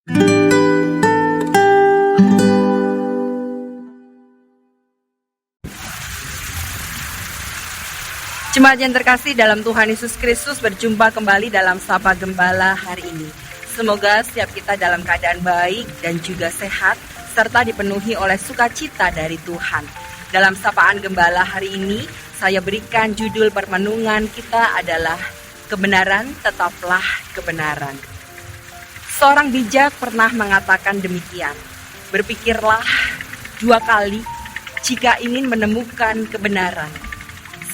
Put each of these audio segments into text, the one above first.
Jemaat yang terkasih dalam Tuhan Yesus Kristus, berjumpa kembali dalam Sapa Gembala hari ini. Semoga setiap kita dalam keadaan baik dan juga sehat, serta dipenuhi oleh sukacita dari Tuhan. Dalam Sapaan Gembala hari ini, saya berikan judul permenungan kita adalah Kebenaran Tetaplah Kebenaran. Seorang bijak pernah mengatakan demikian, berpikirlah 2 kali jika ingin menemukan kebenaran.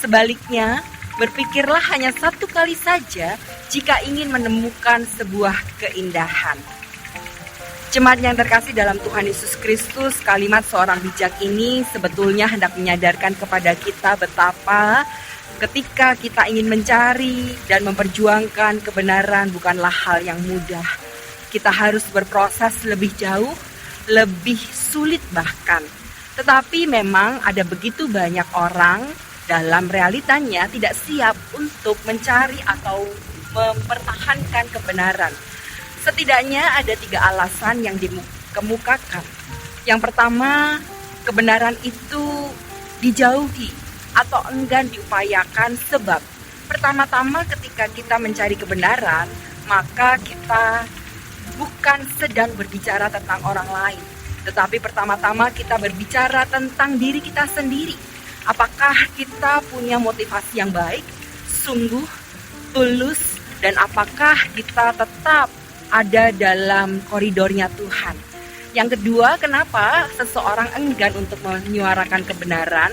Sebaliknya, berpikirlah hanya 1 kali saja jika ingin menemukan sebuah keindahan. Jemaat yang terkasih dalam Tuhan Yesus Kristus, kalimat seorang bijak ini sebetulnya hendak menyadarkan kepada kita betapa ketika kita ingin mencari dan memperjuangkan kebenaran bukanlah hal yang mudah. Kita harus berproses lebih jauh, lebih sulit bahkan. Tetapi memang ada begitu banyak orang dalam realitanya tidak siap untuk mencari atau mempertahankan kebenaran. Setidaknya ada 3 alasan yang dikemukakan. Yang pertama, kebenaran itu dijauhi atau enggan diupayakan sebab pertama-tama ketika kita mencari kebenaran, maka kita bukan sedang berbicara tentang orang lain, tetapi pertama-tama kita berbicara tentang diri kita sendiri. Apakah kita punya motivasi yang baik, sungguh, tulus, dan apakah kita tetap ada dalam koridornya Tuhan? Yang kedua, kenapa seseorang enggan untuk menyuarakan kebenaran?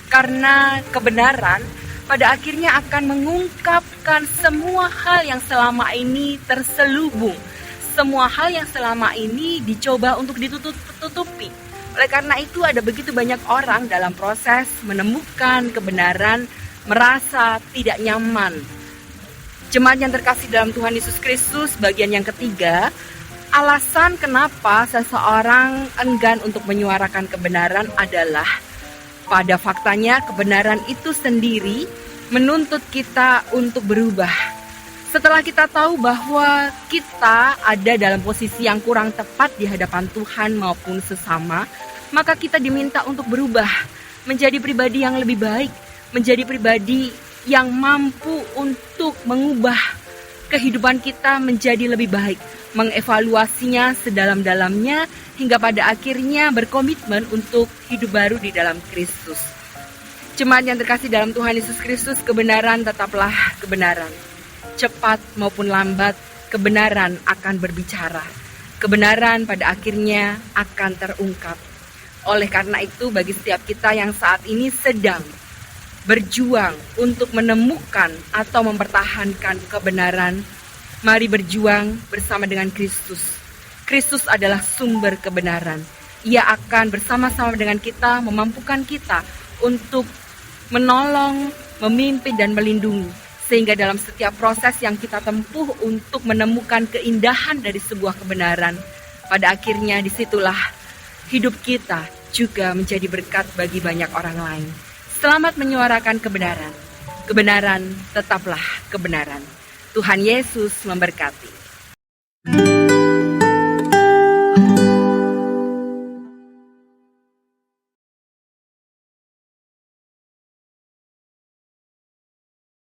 Karena kebenaran pada akhirnya akan mengungkapkan semua hal yang selama ini terselubung, semua hal yang selama ini dicoba untuk ditutupi. Oleh karena itu ada begitu banyak orang dalam proses menemukan kebenaran merasa tidak nyaman. Jemaat yang terkasih dalam Tuhan Yesus Kristus, bagian yang ketiga, alasan kenapa seseorang enggan untuk menyuarakan kebenaran adalah pada faktanya kebenaran itu sendiri menuntut kita untuk berubah. Setelah kita tahu bahwa kita ada dalam posisi yang kurang tepat di hadapan Tuhan maupun sesama, maka kita diminta untuk berubah menjadi pribadi yang lebih baik, menjadi pribadi yang mampu untuk mengubah kehidupan kita menjadi lebih baik, mengevaluasinya sedalam-dalamnya hingga pada akhirnya berkomitmen untuk hidup baru di dalam Kristus. Jemaat yang terkasih dalam Tuhan Yesus Kristus, kebenaran tetaplah kebenaran. Cepat maupun lambat, kebenaran akan berbicara. Kebenaran pada akhirnya akan terungkap. Oleh karena itu, bagi setiap kita yang saat ini sedang berjuang untuk menemukan atau mempertahankan kebenaran, mari berjuang bersama dengan Kristus. Kristus adalah sumber kebenaran. Ia akan bersama-sama dengan kita, memampukan kita untuk menolong, memimpin, dan melindungi. Sehingga dalam setiap proses yang kita tempuh untuk menemukan keindahan dari sebuah kebenaran, pada akhirnya disitulah hidup kita juga menjadi berkat bagi banyak orang lain. Selamat menyuarakan kebenaran. Kebenaran tetaplah kebenaran. Tuhan Yesus memberkati.